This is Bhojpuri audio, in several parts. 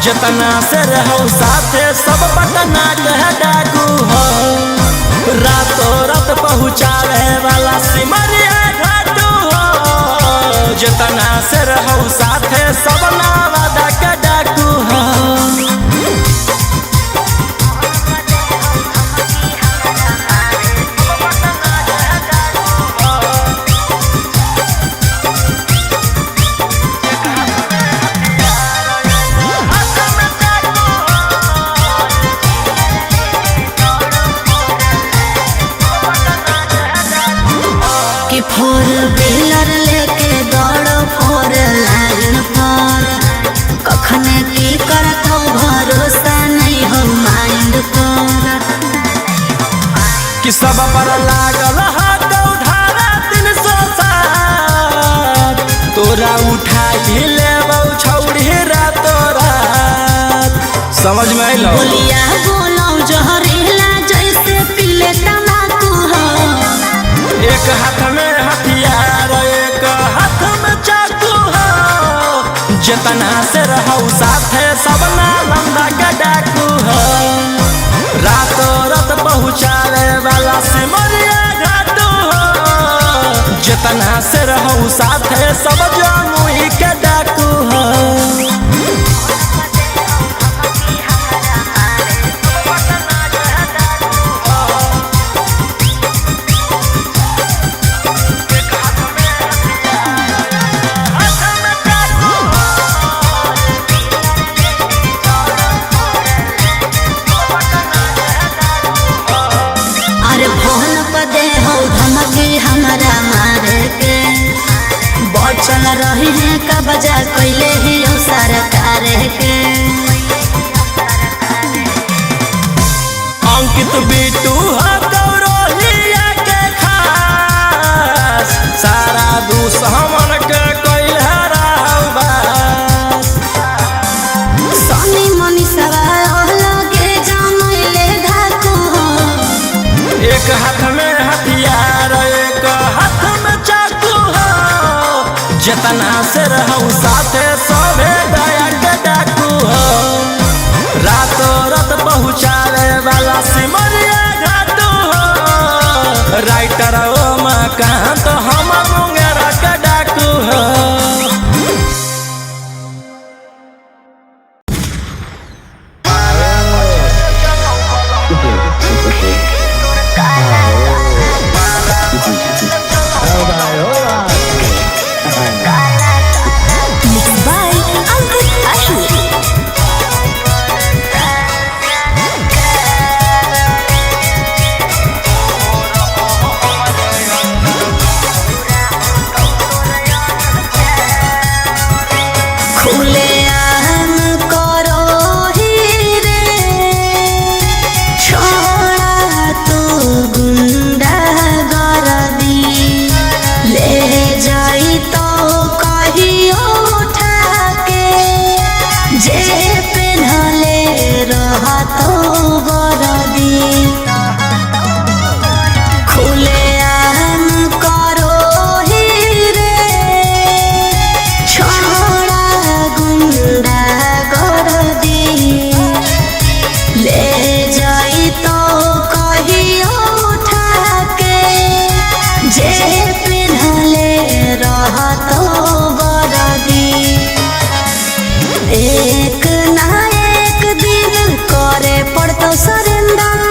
जतना से रहू साथे सब पटना के डाकू हो, रातों रात पहुँचावे वाला सिमरिया घाटू हो। जतना से रहू साथे सब नावादा के डाकू हो। कि सब पर लागल हाथ उठारा 360 तोरा उठा ले छौड़ी रातो रात। समझ में आइलो? बोलिया बोलो जहरीला जैसे पीले तम्बाकू हो। एक हाथ में हथियार एक हाथ में चाकू हो। जितना से रहू साथे सब नालंदा का डाकू हो। रातों रात पहुँचावे वाला सिमरिया घाटू हो। जितना से रहू साथे सब जमुई के डाकू हो। हमारा मारे के बचल रही है का बजा कैले ही सरकार के। अंकित बिटू गौरलिया के खास सारा दुश्मन के कैल हराबास। सनी मनी सवाल लगे जमैले धाकू हो। एक हाथ में हथियार एक हाथ में चाकू हो। जितना से रहू साथे सभे दया के डाकू हो। रातों रात पहुँचावे वाला सिमरिया घाटू हो। राइटर ओ मकान तो हम मुंगेरा के डाकू हो। एक ना एक दिन करे पड़तो सरेंडर।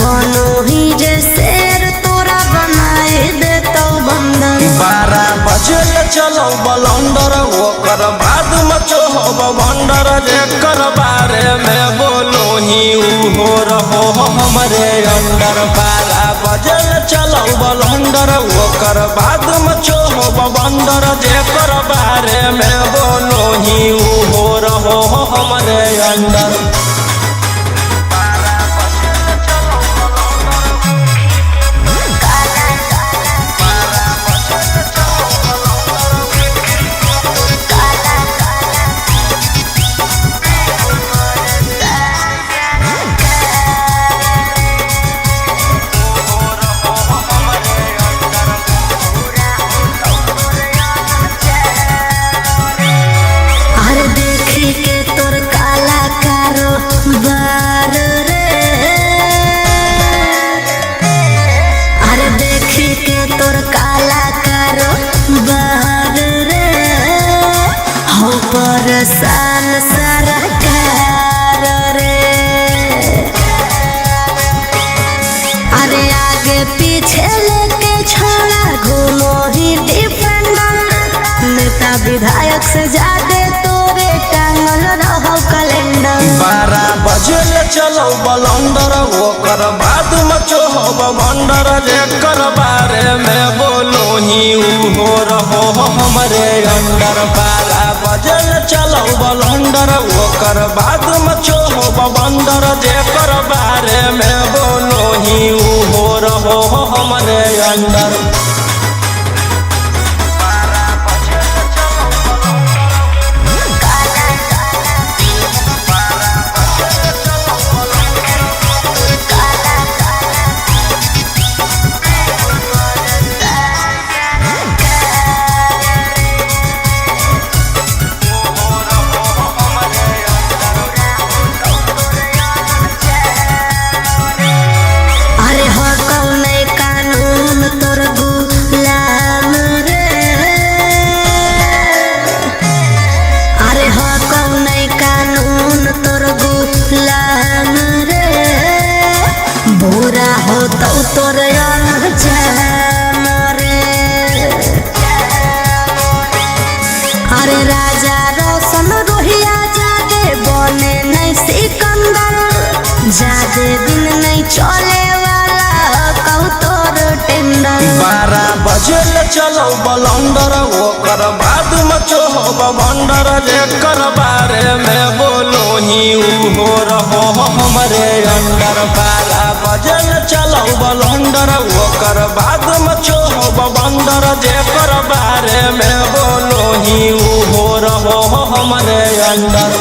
बनो ही जे शेर तोरा बनाए देतो बंदर। 12 बजे चलो बलंदर ओकर बाद मचो हो बंदर। जेकर बारे में बोलो ही हो रहो हमरे अंदर। 12 बजे चलो बलंदर ओकर बाद मचो हो बंदर। जेकर बारे में बोलो ही हो रहो हमरे अंदर। साल सरकार रे। अरे आगे पीछे लेके छोड़ा घूमो ही डिफेंडर। नेता विधायक से ज्यादा तोरे टांगल रहो कैलेंडर। 12 बजे चलो बलंदर ओकर बाद मचो हो बंदर। जेकर बारे में बोलो ही हो रहो हमरे अंदर। 12 बजे चलो बलंदर ओकर बाद मचो हो बंदर। जेकर बारे में बोलो ही हो रहो हमरे अंडर। अरे राजा रोशन रोहिया जादे बने नहीं सिकंदर, जादे दिन नहीं चले वाला कहू तोर टेंडर। 12 बजे चलो बलंदर, ओकर बाद मचो बंडर, जेकर बारे में बोलो ही हो रहो हमरे अंडर। 12 बजे चलो बलंदर, ओकर बाद मचो बंडर, जेकर बारे में बोलो ही हो रहो हमरे अंडर।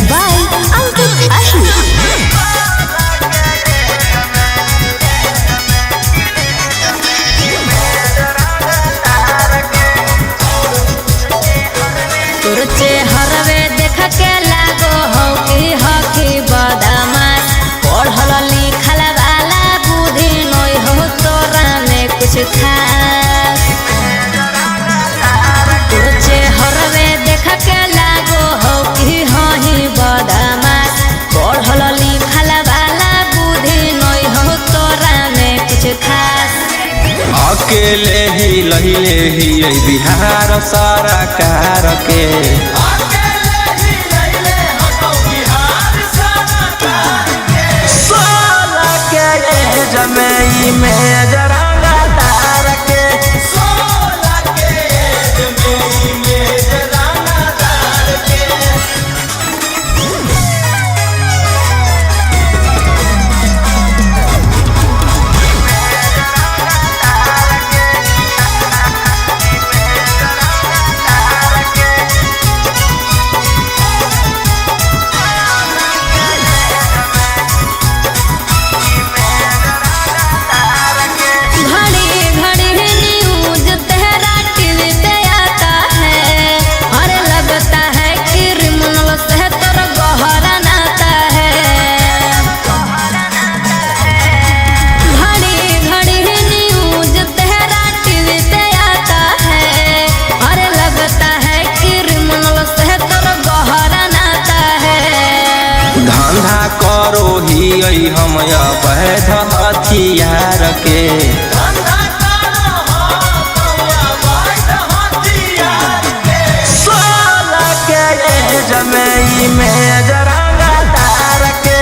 Bye. चेहरवे देख के लागो हो कि हकी बदमाश पढ़ल लिखल वाला बुद्धि नहीं हो तोरा में कुछ खास तोर चेहरवे देख के लागो हो कि हही बदमाश पढ़ल लिखल वाला बुद्धि नहीं हो तोरा में कुछ खास अकेले ही लहिले ही बिहार सरकार के सोलह के जमई में जरांगा तार के हम अवैध हथियार के सोलह के जमई में जरांगा तार के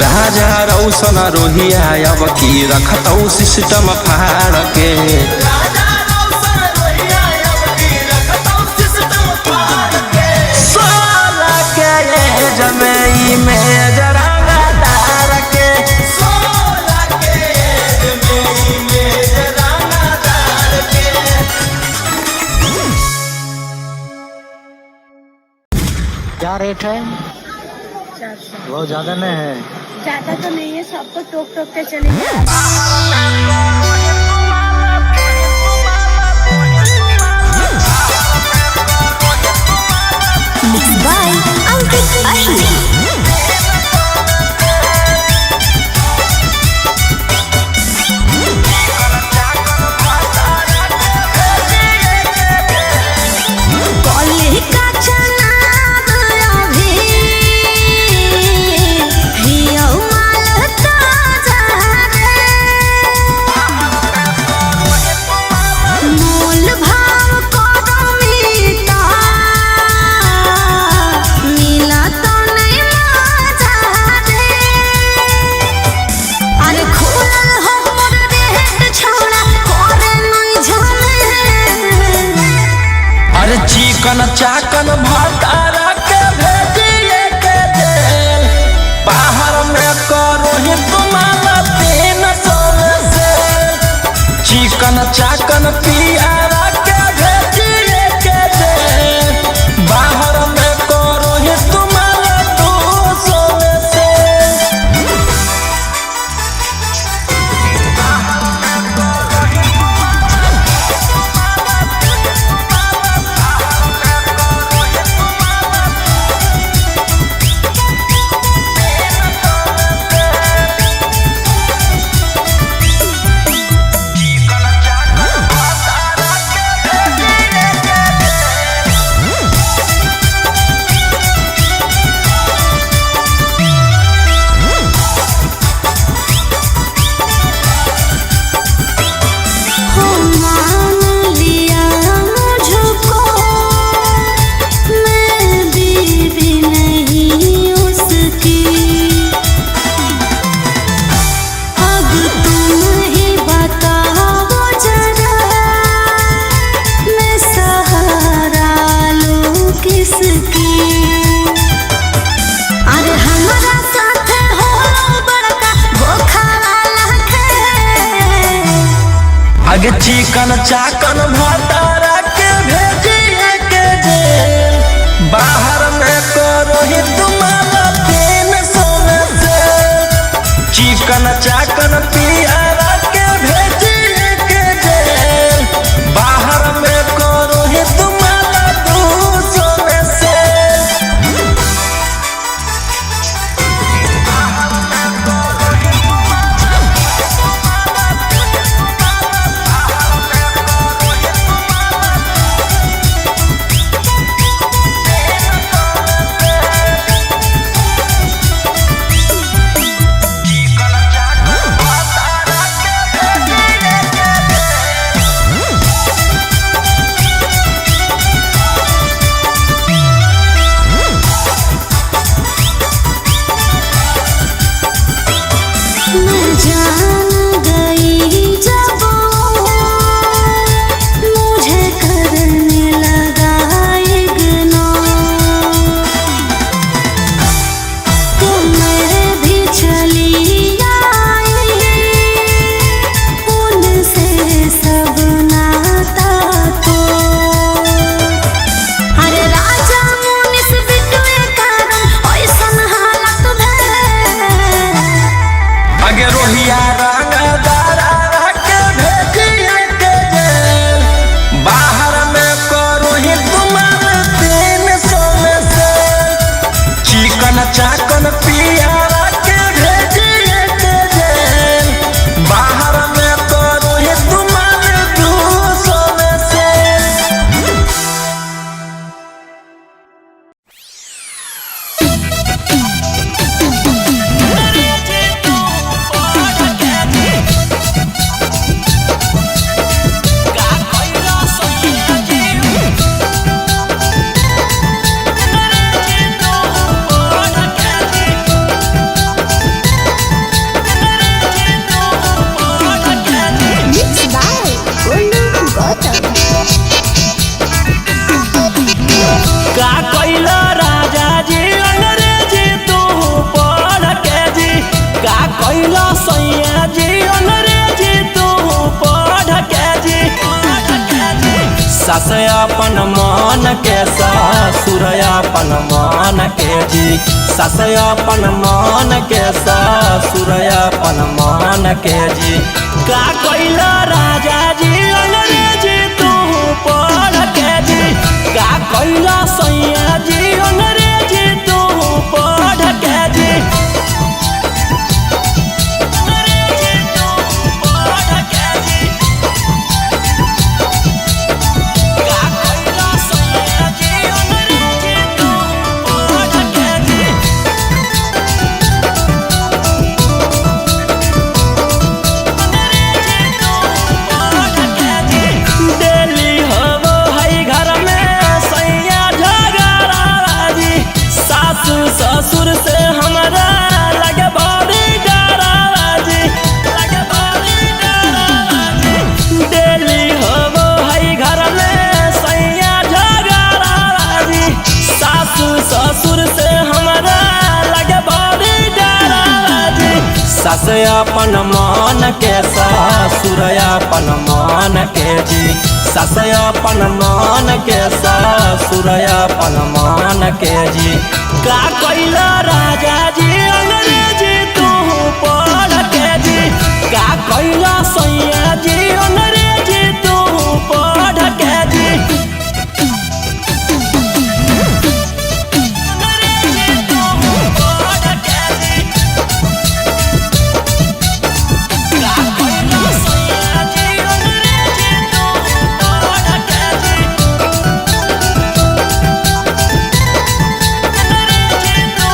राजा रौशन रोहिया अब की रखतौ सिस्टम फाड़ के सोलह के जमई में जरांगा तार के क्या रेट है? 400। बहुत ज्यादा नहीं है? ज्यादा तो नहीं है, सबको टोक टोक के चलेंगे। चिकन चाकन भतारा के भेजिए के जेल बाहर में करो ही तुम्हारा 300 से चिकन चाकन पियारा के भेजिए के जेल बाहर में करो ही तुम्हारा 200 से तुम ही बताओ जरा मैं सहारा लूं किसकी। अरे हमारा साथ हो बड़का धोखा वाला खेल। आगे चिकन चाकन भतारा के भेजिए के जेल, बाहर में करो ही तुम्हारा 300 में से। चिकन चाकन पियारा के भेजिए के जेल, बाहर में करो ही तुम्हारा 200 में से। मैं जान गई जब मुझे करने लगा इग्नोर, तो मैं भी चली आई उनसे सब नाता तो। अरे राजा मुनिस बिटुए कारण ऐसन हालत भैल। आगे रोहिया रंगदारा के भेजिए के जेल, बाहर में करो ही तुम्हारे 300 में से। चिकन चाकन पियारा के भेजिए के जेल, बाहर में करो ही तुम्हारे 200 में से। का कइला राजा जी अंग्रेजी तू पढ़ के जी, का कइला सैया जी अंग्रेजी तू पढ़ के जी। सास अपन मन के ससुर अपन मन के जी, सास अपन मन के ससुर अपन मन के जी। का कइला राजा जी अंग्रेजी तू पढ़ के जी, का कइला सैया जी अंग्रेजी तू पढ़ के जी। अंग्रेजी तू पढ़ के जी, का कइला सैया जी अंग्रेजी तू पढ़ के जी। डेली होवो है घर में सैया झगड़ा जी, सासू ससुर से हमारा लगे बड़ी डरा जी, लगे बड़ी डरा जी। डेली होवो है घर में सैया झगड़ा जी, सासू ससुर से हमारा लगे बड़ी डरा जी। सास अपन मन के ससुर अपन मन के जी, सास अपन मन के ससुर अपन मन के जी। का कइला राजा जी अंग्रेजी तू पढ़ के जी, का कइला सैया जी अंग्रेजी तू पढ़ के जी। अंग्रेजी तू पढ़ के जी, का कइला सैया जी अंग्रेजी तू पढ़ के जी। अंग्रेजी तू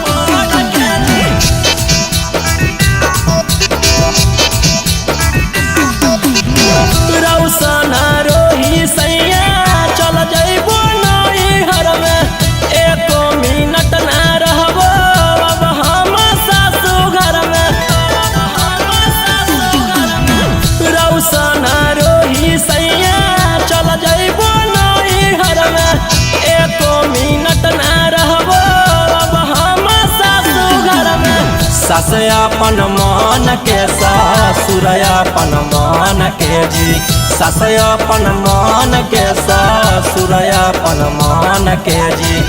पढ़ सास अपन मन के ससुर अपन मन के जी सास अपन मन के ससुर अपन मन के जी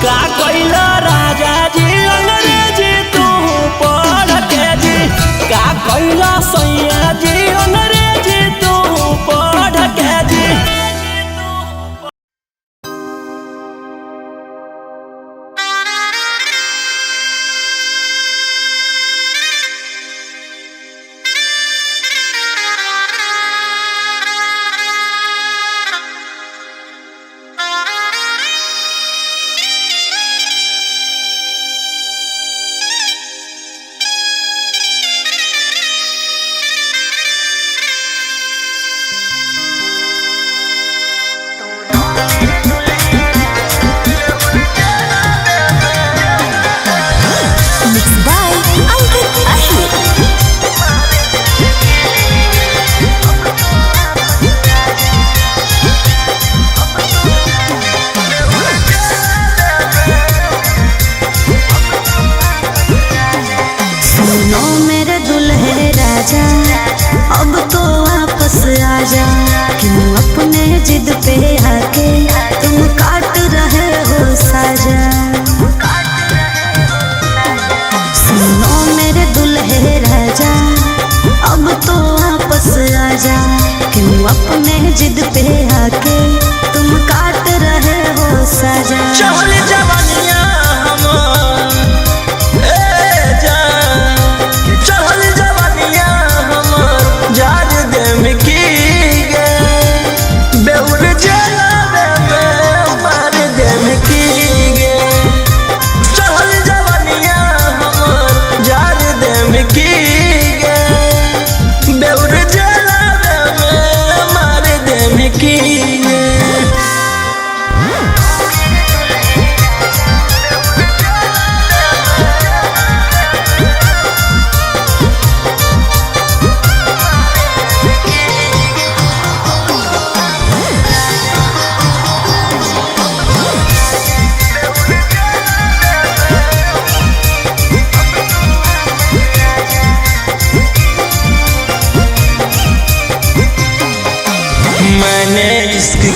का कैला राजा जी अंग्रेजी तू पढ़ के जी का कैला सैया जी अंग्रेजी तू पढ़ के जी अब तो वापस आजा क्यों अपने जिद पे आके तुम काट रहे हो साजा सुनो मेरे दुल्हे राजा अब तो वापस आजा क्यों अपने जिद पे आके तुम काट रहे हो साजा चल जवानिया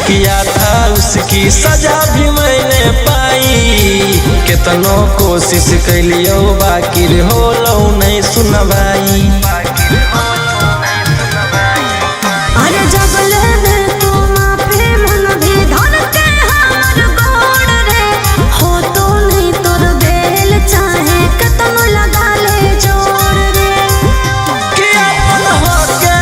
किया था उसकी सजा भी मैंने पाई कितनो कोशिश कैलियो बाकी हो लो नहीं सुनवाई अरे जबले में तू माफी मन भी धन के हमर गोड़ रे हो तो नहीं तोर बेल चाहे कितनो लगा ले जोड़ रे कि अपन हो के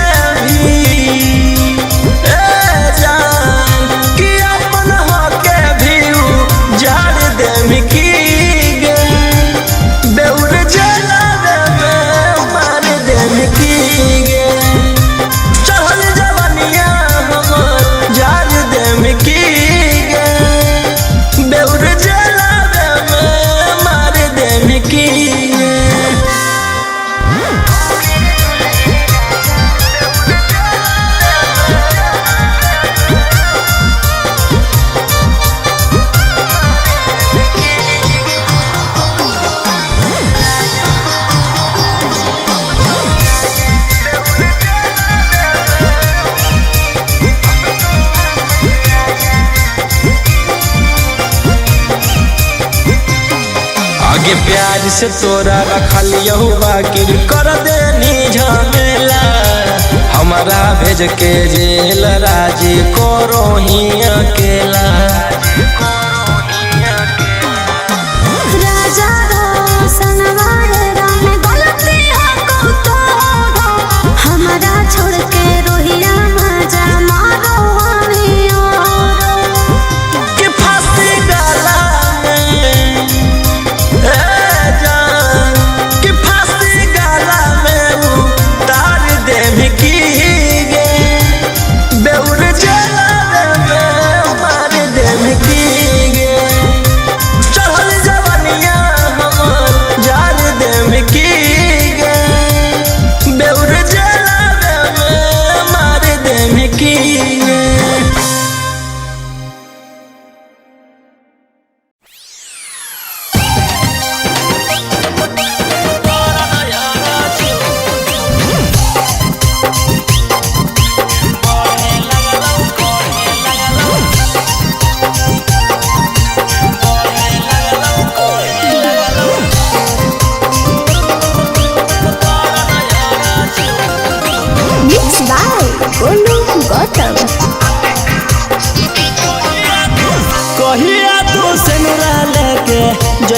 भी प्यार से तोरा रखल यहू बाकी कर देनी झमेला हमारा भेज के जेल राजी करो ही अकेला राजा रोशन वायरा में गलती है तो हमारा छोड़ के रोहिया मजा मारो कि फांसी डाला की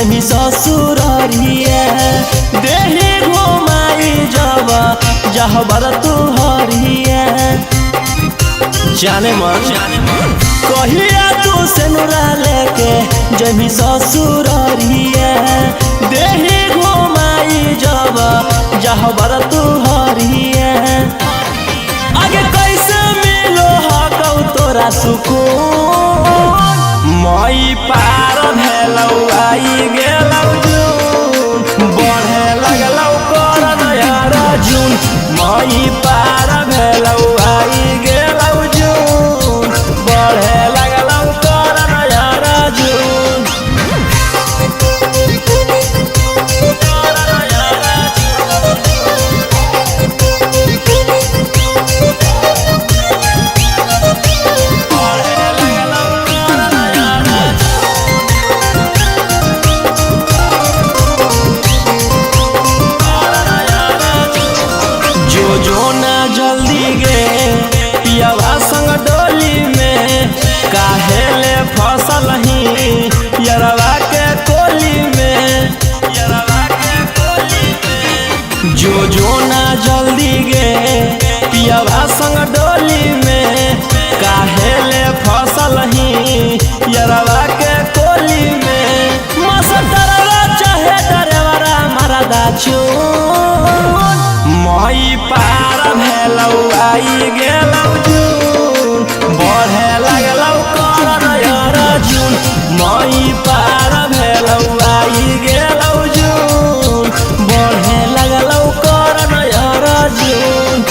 जमी ससुररिया देही घुमाई जब जहबर तू हरिया जाने मन कहिया तू सेनुरा लेके जमी ससुररिया देही घुमाई जब जहबर तू हरिया आगे कैसे मिलो हकौ तोरा सुकून मई पार भेलौ आई गेलौ जून बढ़े लगलौ कर नयर जून मई पार भेलौ आई गेलौ जून बढ़े लगलौ कर नयर जून जो ना जल्दी गे पियावा संग डोली में काहे ले फसल ही यरवा के कोली में जो ना जल्दी गे पियावा संग डोली में काहे ले फसल ही यरवा के कोली में मसटरवा चाहे डरेवरा मरदा चून मई पार भेलौ आई गेलौ जून बढ़े लगलौ कर नयर जून मई पार भेलौ आई गेलौ जून बढ़े लगलौ कर नयर जून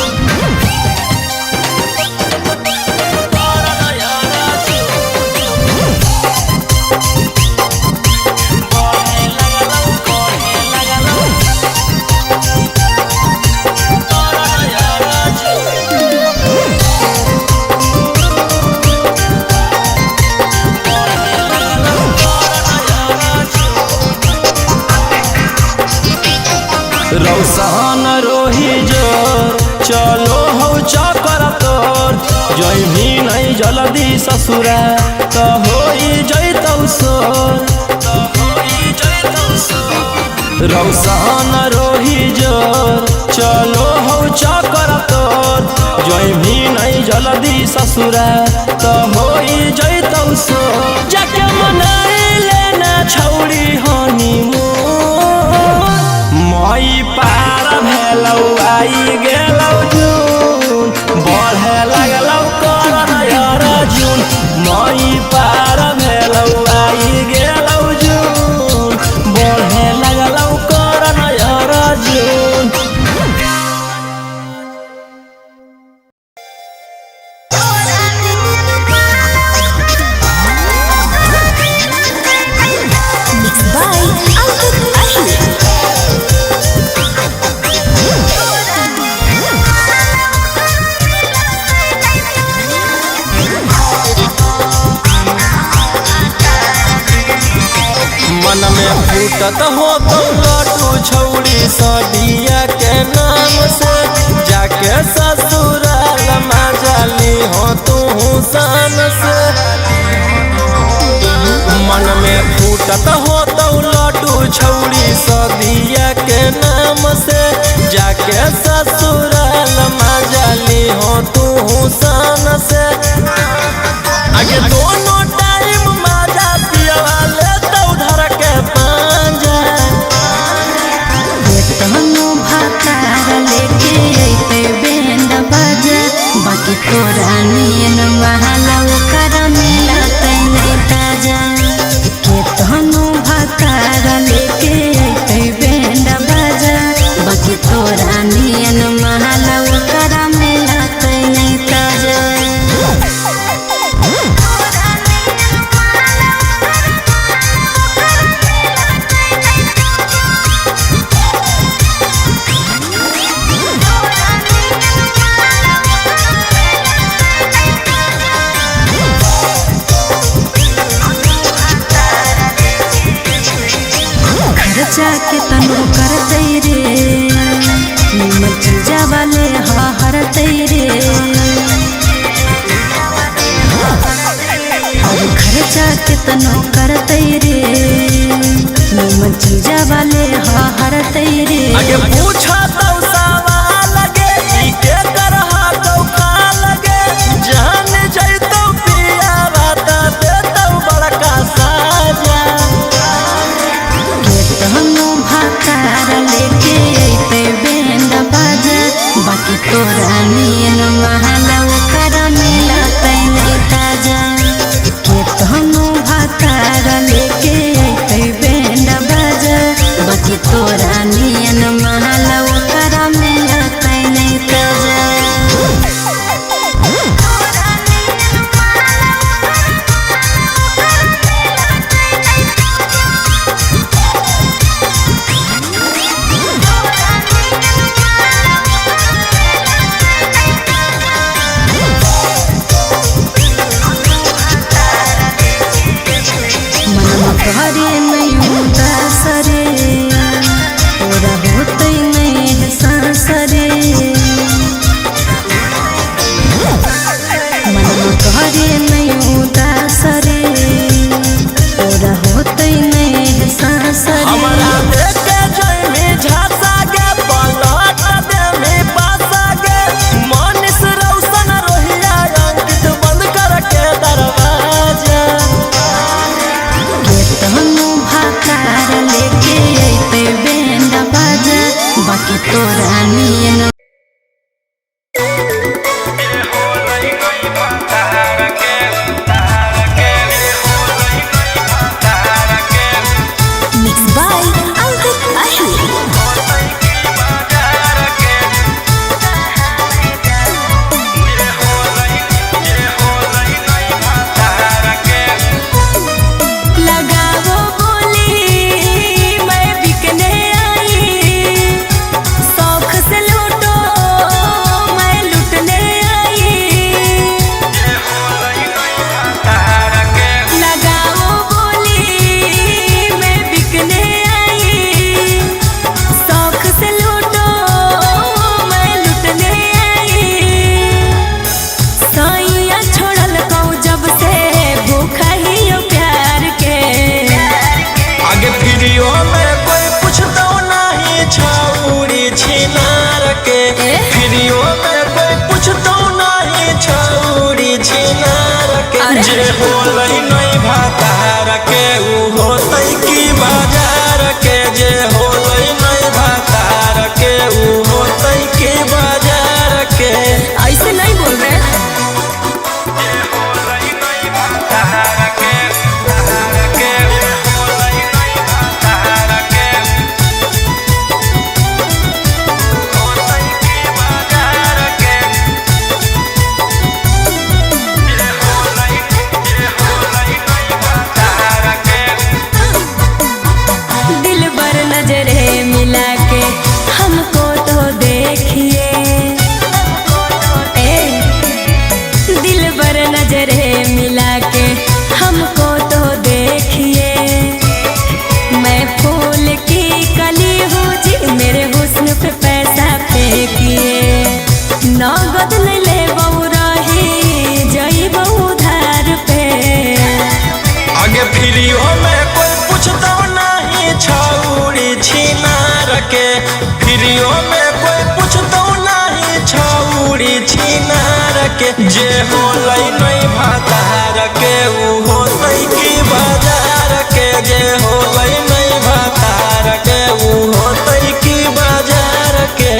रौशन रोही जोर चलो हो चकर तोर जय भी नहीं जल्दी ससुरा तो होई जैतौ सोर रौशन रोही जोर चलो हो चकर तोर जय भी नहीं जल्दी ससुरा तो होई जैतौ सोर जाके मनाई लेना छौड़ी हनीमून मई पार भेलौ आई गेलौ जून बढ़े लगलौ कर नयर जून मई पार भेलौ आई गेलौ जून बढ़े लगलौ कर नयर जून मन में फूटत हो तो लड्डू छौड़ी सदिया के नाम से जाके ससुराल मजाली हो तू शान से मन में फूटत हो तो लड्डू छौड़ी सदिया के नाम से जाके ससुराल मजाली हो तू शान से आगे दोनों टाइम मजा पियवा ले तो धर के पांजा तहनु भाकार लेके अइते बैंड बाजा बाकी तोरा नियन वहाला ओकर मिलतै नै ताजा के तहनु भाकार लेके अइते बैंड बाजा बाकी तोरा नियन वहाला ओकर मिलतै नै ताजा खर्चा के तनु करतै रे निमन चीजा वाले हरतै रे और खर्चा के तनु करतै रे निमन चीजा वाले हर तेरे आगे पूछा तो सवाल लगे के करहा तो खा लगे जान जैतो पिया बात देतो बड़का साजा केतनो भाकार लेके अइते बैंड बाजा बाकी तोरा नियन महला ओकर मिलतै नहीं ताजा केतनो भाकार लेके अइते बैंड बाजा बाकी तोरा नियन महला ओकर मिलतै नहीं ताजा घरे नहीं उदासरे तोरा होते नहीं है सांसरे मन घरे नहीं उदासरे तोरा होते नहीं है सांसरे हमारा देखे जय में झांसा गे पलट दे में पासा गे मनीष रौशन रोहिया अंकित बंद करके दरवाजा केतनो भाकार लेके अइते बैंड बाजा बाकी तोरा नियन Mixed by Ankit Ashwin. लगाओ बोली मैं बिकने आई शौक से लूटो मैं लुटने आई लगाओ बोली मैं बिकने आई शौक से लूटो मैं लुटने आई सैया छोड़ल कहूँ जब से भूखा ही हो प्यार के आगे वीडियो में कोई पूछता नहीं छौरी छिनार के वीडियो में कोई पूछता नहीं छौरी छिनार के अरे। जे होलै नहीं भातार के ऊ होतै की बाजार के जे होलै नहीं भातार के ऊ होतै की बाजार के ऐसे नहीं बोल रहे दिल बर नजरे मिला के हमको तो देखिए दिल बर नजरे मिला के हमको तो देखिए मैं फूल की कली हूँ जी मेरे हुस्न पे पैसा फेंकिए नगद नहीं ले बहु रही जई बहु धार पे आगे वीडियो में कोई पूछता नहीं छौरी छिनार के वीडियो में कोई पूछता नहीं छौरी छिनार के जे होलै नहीं भातार के ऊ होतै की बाजार के जे होलै नहीं भातार के ऊ होतै की बाजार के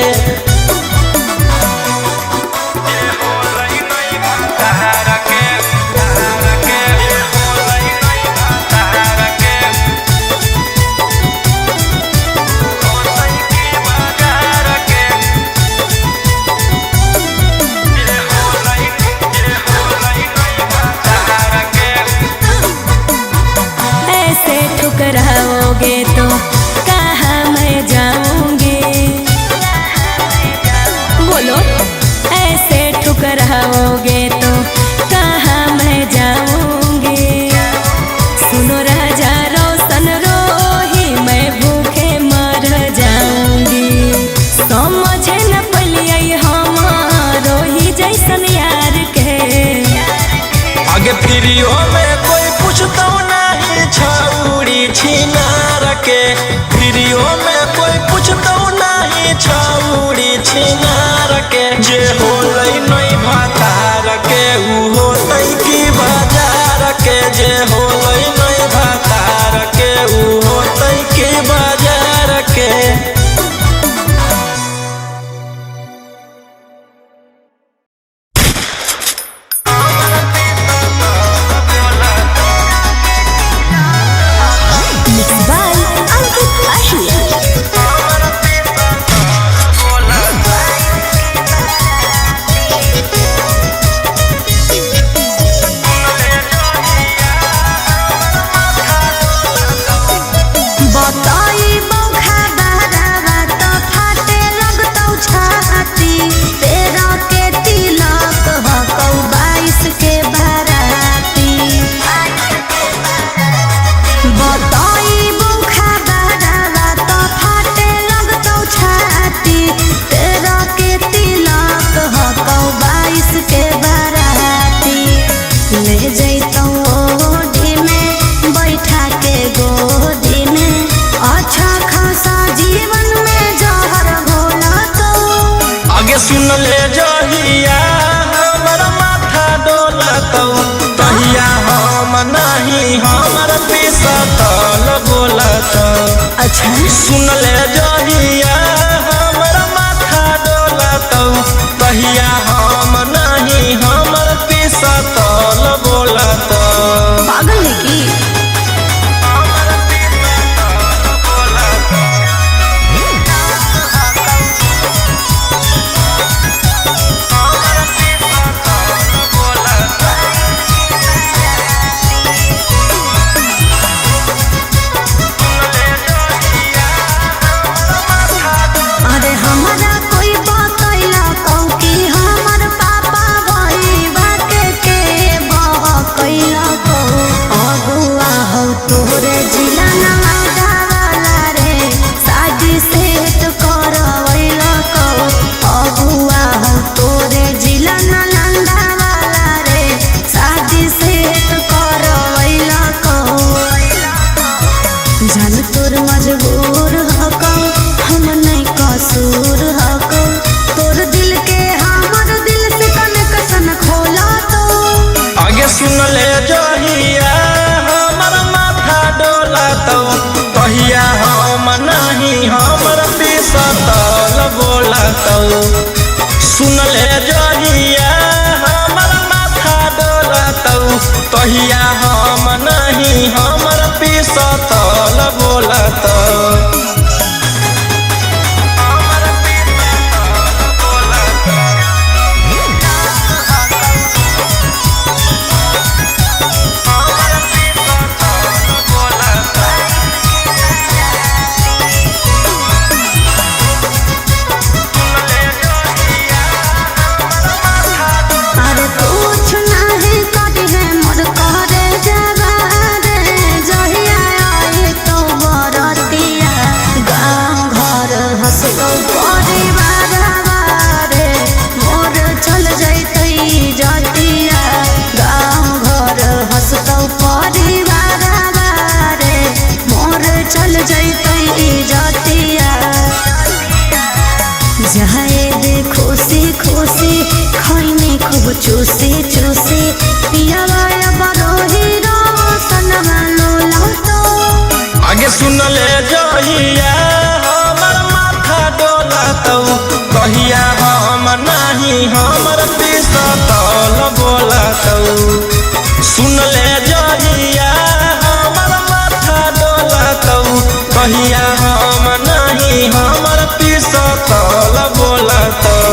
सुन ले जहिया हमर माथा डोलतौ तहिया हम नहीं हमर पिसतल बोलतौ। अच्छा सुन ले जहिया हमर माथा डोलतौ तहिया हम नहीं हमर पिसतल बोलतौ। पागल है की अरे हमारा कोई बतैला कहू कि हमर पापा भाई बाके के बहकैला कहू अगुआ हो तोरे जिला नवादा वाला रे शादी सेट करवैला कहू अगुआ हो तोरे जिला नालंदा वाला रे शादी सेट करवैला कहू जान तोर मजबूर हको हम नहीं कसूर हको तोर दिल के हमर दिल से कनेक्शन खोला तो आगे सुन ले जहिया हमर माथा डोलतौ तहिया हम नहीं हमर पिसतल बोलतौ। सुन ले जहिया हमर माथा डोलतौ तहिया हम नहीं हमर पिसतल बोलतौ। अरे कुछ नहीं कटी है मोर करे जवारे जहिया आए तो बरतिया गाँव घर हंसतो परिवार वारे मोर चल जैतै जतिया गाँव घर हंसतो परिवार वारे मोर चल जैतै जतिया जाए दे खुशी खुशी खैनी खूब चूसी चूसी पियावा बरोही रोशन मानो लौटो। आगे सुन ले जहिया हमर माथा डोलतौ तहिया हम नहीं हमर पिसतल बोलतौ। सुन ले जहिया हमर माथा डोलतौ तहिया हम नहीं हमर पिसतल बोलतौ।